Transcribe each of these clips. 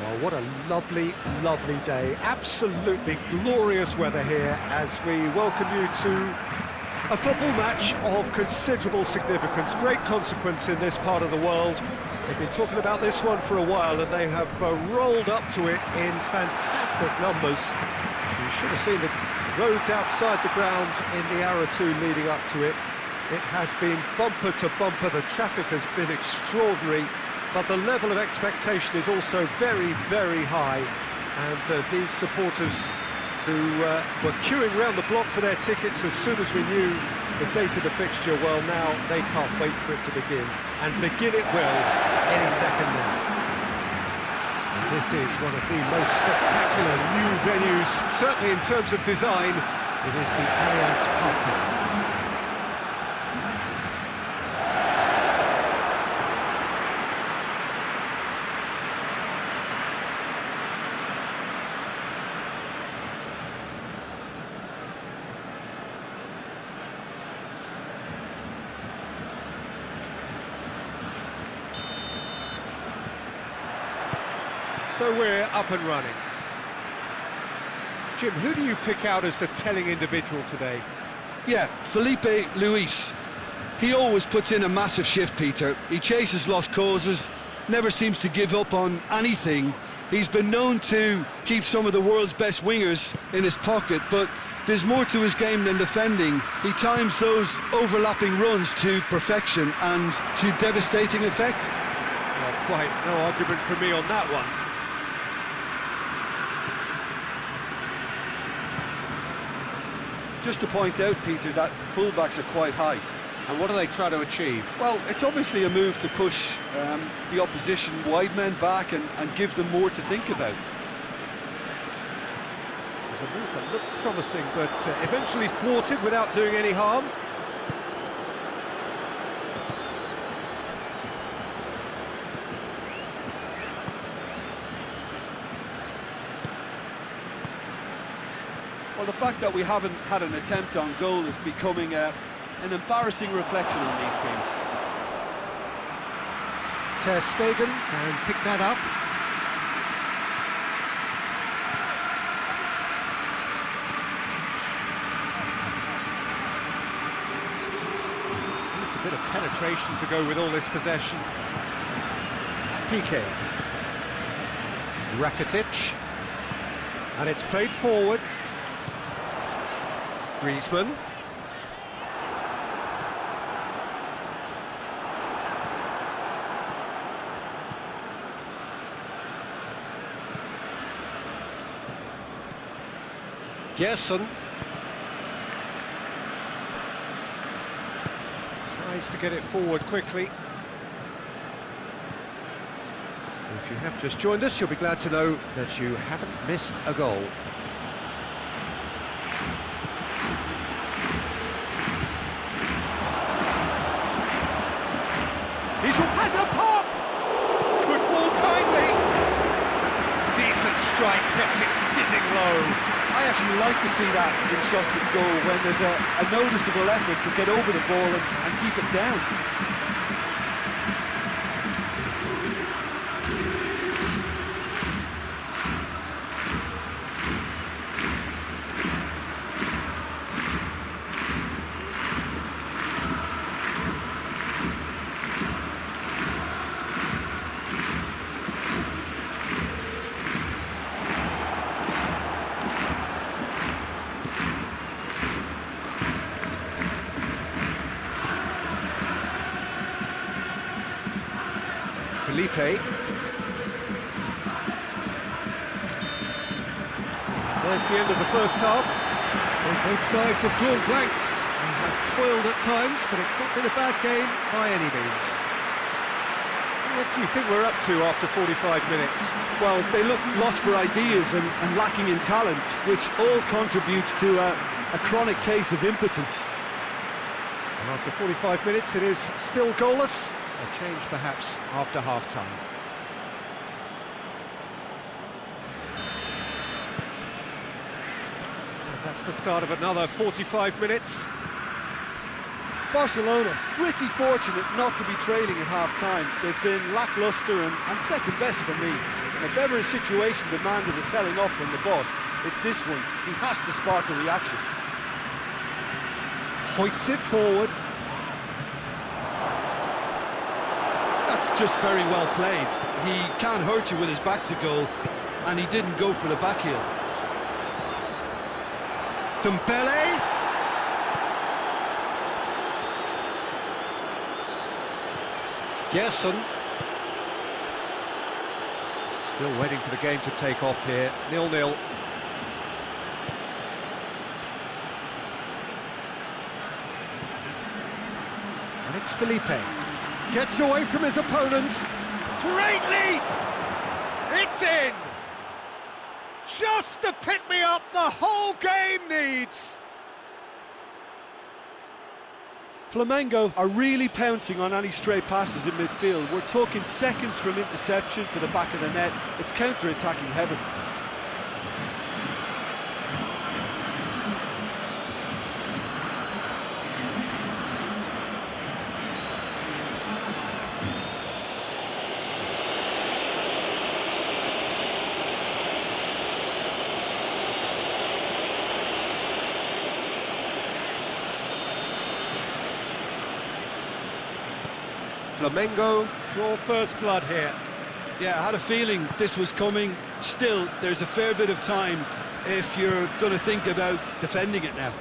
Well, what a lovely, lovely day. Absolutely glorious weather here as we welcome you to a football match of considerable significance, great consequence in this part of the world. They've been talking about this one for a while and they have rolled up to it in fantastic numbers. You should have seen the roads outside the ground in the hour or two leading up to it. It has been bumper to bumper, the traffic has been extraordinary, but the level of expectation is also very, very high. And these supporters who were queuing round the block for their tickets as soon as we knew the date of the fixture, well, now they can't wait for it to begin. And begin it will any second now. And this is one of the most spectacular new venues, certainly in terms of design. It is the Allianz Park. So we're up and running. Jim, who do you pick out as the telling individual today? Yeah, Felipe Luis. He always puts in a massive shift, Peter. He chases lost causes, never seems to give up on anything. He's been known to keep some of the world's best wingers in his pocket, but there's more to his game than defending. He times those overlapping runs to perfection and to devastating effect. Well, quite no argument for me on that one. Just to point out, Peter, that the fullbacks are quite high. And what do they try to achieve? Well, it's obviously a move to push the opposition wide men back and give them more to think about. It was a move that looked promising, but eventually thwarted without doing any harm. Well, the fact that we haven't had an attempt on goal is becoming an embarrassing reflection on these teams. Ter Stegen and pick that up. Needs a bit of penetration to go with all this possession. PK. Rakitic. And it's played forward. Griezmann. Gerson. Tries to get it forward quickly. If you have just joined us, you'll be glad to know that you haven't missed a goal. Has a pop! Could fall kindly. Decent strike, kept it fizzing low. I actually like to see that in shots at goal when there's a noticeable effort to get over the ball and keep it down. Felipe. There's the end of the first half. Well, both sides have drawn blanks. They have toiled at times, but it's not been a bad game by any means. What do you think we're up to after 45 minutes? Well, they look lost for ideas and lacking in talent, which all contributes to a chronic case of impotence. And after 45 minutes, it is still goalless. A change perhaps after half-time. And that's the start of another 45 minutes. Barcelona pretty fortunate not to be trailing at half-time. They've been lacklustre and second best for me. And if ever a situation demanded a telling off from the boss, it's this one. He has to spark a reaction. Hoists it forward. That's just very well played. He can't hurt you with his back to goal, and he didn't go for the back heel. Dembele. Gerson. Still waiting for the game to take off here. 0-0. And it's Felipe. Gets away from his opponents. Great leap! It's in! Just the pick-me-up the whole game needs! Flamengo are really pouncing on any stray passes in midfield. We're talking seconds from interception to the back of the net. It's counter-attacking heaven. Flamengo draw first blood here. Yeah, I had a feeling this was coming. Still, there's a fair bit of time if you're going to think about defending it now.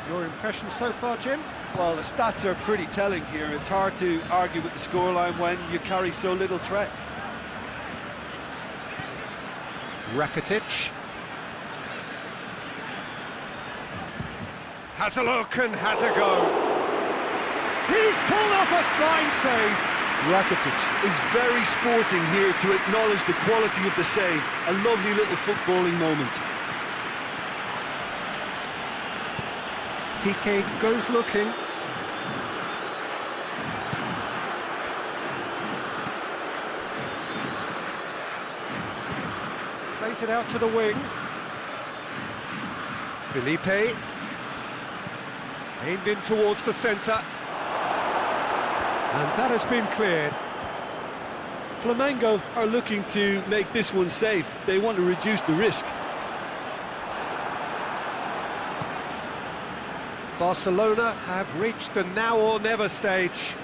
Your impression so far, Jim? Well, the stats are pretty telling here. It's hard to argue with the scoreline when you carry so little threat. Rakitic. Has a look and has a go. He's pulled off a fine save. Rakitic is very sporting here to acknowledge the quality of the save. A lovely little footballing moment. Piqué goes looking. Plays it out to the wing. Felipe. Aimed in towards the centre. And that has been cleared. Flamengo are looking to make this one safe. They want to reduce the risk. Barcelona have reached the now or never stage.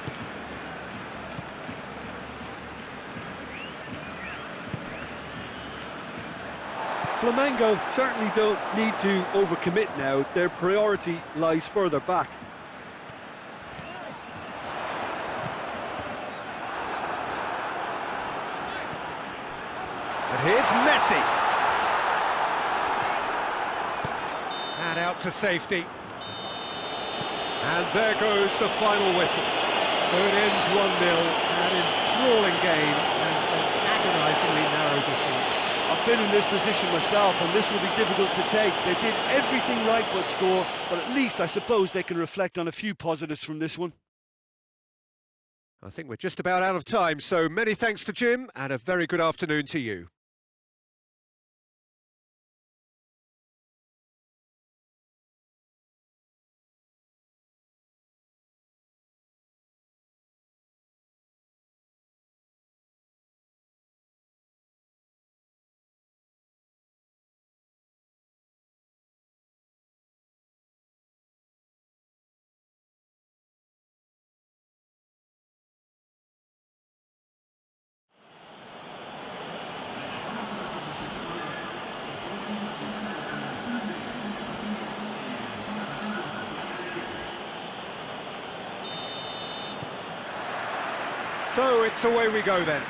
Flamengo certainly don't need to overcommit now. Their priority lies further back. And here's Messi. And out to safety. And there goes the final whistle. So it ends 1-0, an enthralling game and an agonisingly narrow defeat. I've been in this position myself, and this will be difficult to take. They did everything right but score, but at least I suppose they can reflect on a few positives from this one. I think we're just about out of time, so many thanks to Jim, and a very good afternoon to you. So it's away we go then.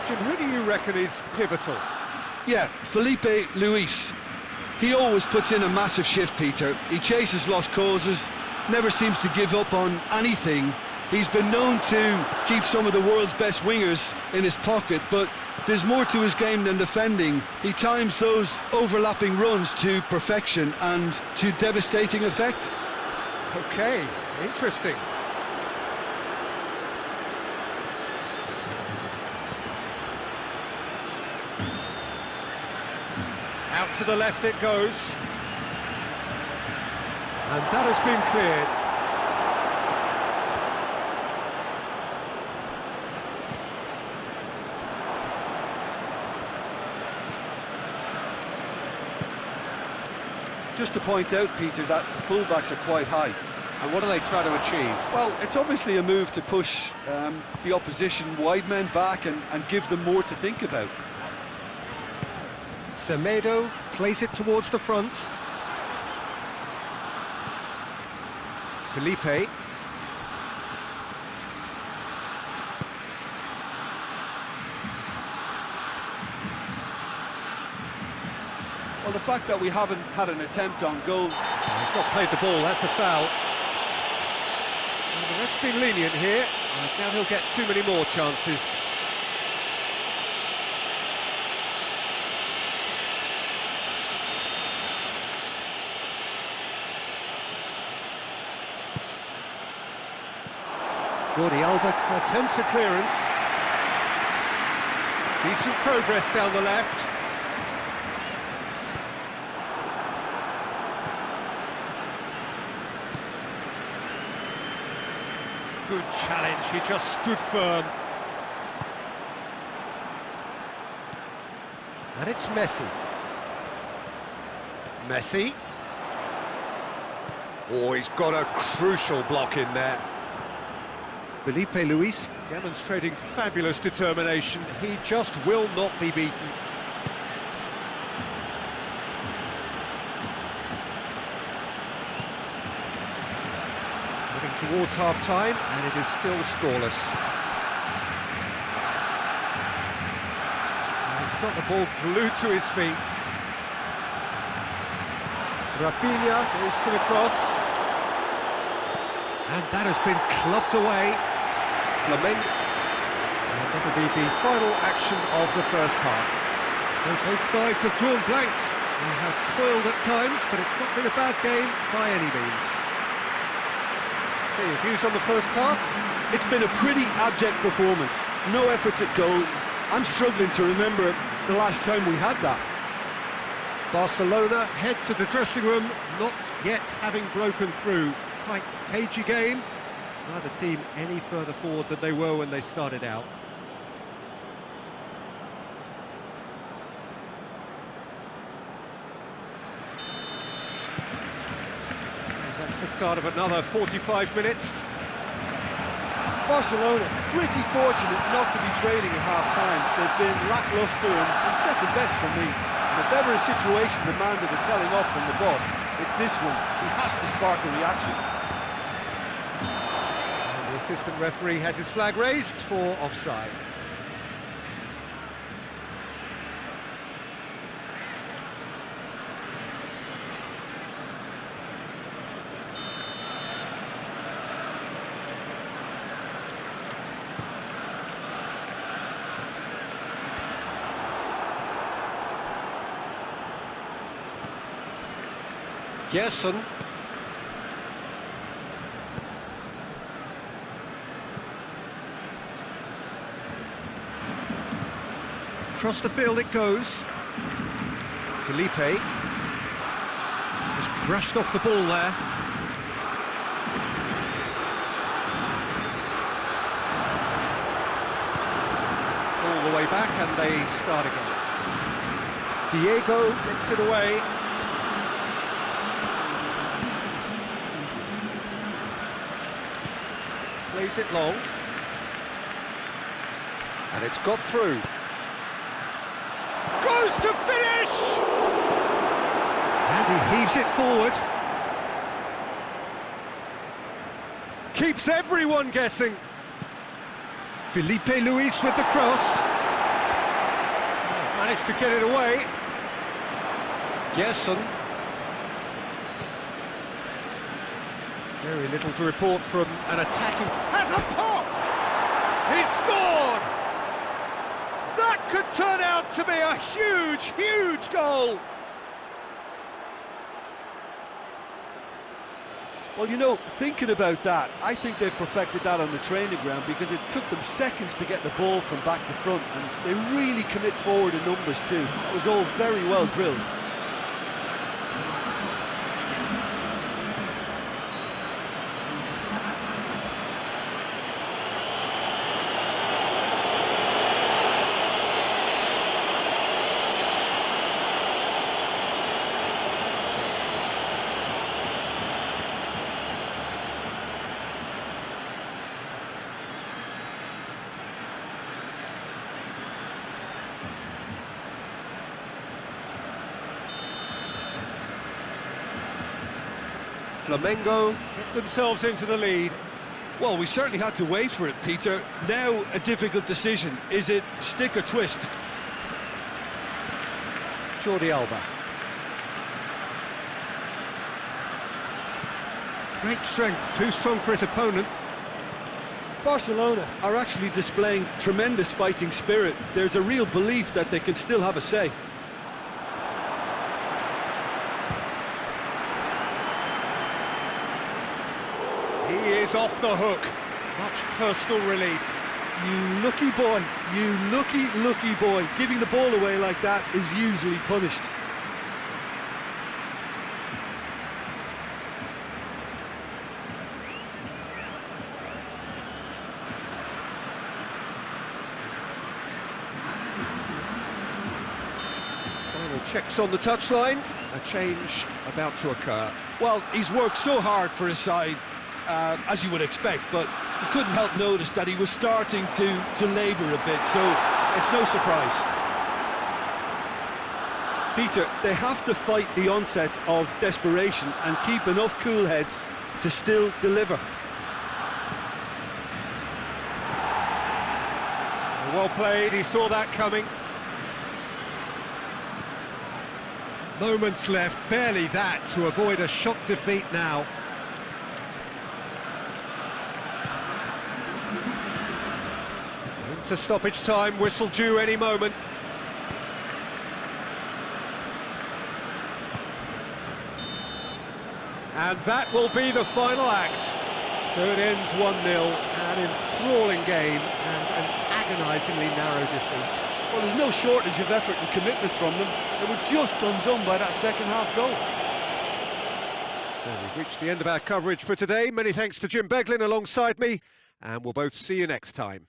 Jim, who do you reckon is pivotal? Yeah, Felipe Luis. He always puts in a massive shift, Peter. He chases lost causes, never seems to give up on anything. He's been known to keep some of the world's best wingers in his pocket, but there's more to his game than defending. He times those overlapping runs to perfection and to devastating effect. Okay, interesting. to the left it goes. And that has been cleared. Just to point out, Peter, that the fullbacks are quite high. And what do they try to achieve? Well, it's obviously a move to push the opposition wide men back and give them more to think about. Semedo plays it towards the front. Felipe. Well, the fact that we haven't had an attempt on goal... He's not played the ball, that's a foul. Well, the ref's been lenient here. I doubt he'll get too many more chances. Jordi Alba attempts a clearance. Decent progress down the left. Good challenge, he just stood firm. And it's Messi. Messi. Oh, he's got a crucial block in there. Felipe Luis demonstrating fabulous determination. He just will not be beaten. Moving towards half-time, and it is still scoreless. And he's got the ball glued to his feet. Rafinha goes for the cross. And that has been clubbed away. FLAMENGO. And that'll be the final action of the first half. So both sides have drawn blanks. They have toiled at times, but it's not been a bad game by any means. So your views on the first half? It's been a pretty abject performance. No efforts at goal. I'm struggling to remember the last time we had that. Barcelona head to the dressing room, not yet having broken through. Tight, cagey game. Neither team any further forward than they were when they started out. And that's the start of another 45 minutes. Barcelona pretty fortunate not to be trailing at half-time. They've been lacklustre and second best for me. And if ever a situation demanded a telling off from the boss, it's this one. He has to spark a reaction. And the assistant referee has his flag raised for offside. Gerson. Across the field it goes. Felipe has brushed off the ball there. All the way back and they start again. Diego gets it away. Plays it long. And it's got through. Goes to finish! And he heaves it forward. Keeps everyone guessing. Felipe Luis with the cross. Managed to get it away. Gerson. Very little to report from an attacking... Has a pop! He scored! That could turn out to be a huge, huge goal! Well, you know, thinking about that, I think they've perfected that on the training ground because it took them seconds to get the ball from back to front, and they really commit forward in numbers too. That was all very well drilled. Flamengo get themselves into the lead. Well, we certainly had to wait for it, Peter. Now a difficult decision. Is it stick or twist? Jordi Alba. Great strength, too strong for his opponent. Barcelona are actually displaying tremendous fighting spirit. There's a real belief that they can still have a say. He is off the hook. Much personal relief. You lucky boy, you lucky boy. Giving the ball away like that is usually punished. Final checks on the touchline. A change about to occur. Well, he's worked so hard for his side, as you would expect, but you couldn't help notice that he was starting to labour a bit, so it's no surprise. Peter, they have to fight the onset of desperation and keep enough cool heads to still deliver. Well played, he saw that coming. Moments left, barely that, to avoid a shock defeat now. Into stoppage time, whistle due any moment. And that will be the final act. So it ends 1-0, an enthralling game and an agonisingly narrow defeat. Well, there's no shortage of effort and commitment from them. They were just undone by that second-half goal. So we've reached the end of our coverage for today. Many thanks to Jim Beglin alongside me, and we'll both see you next time.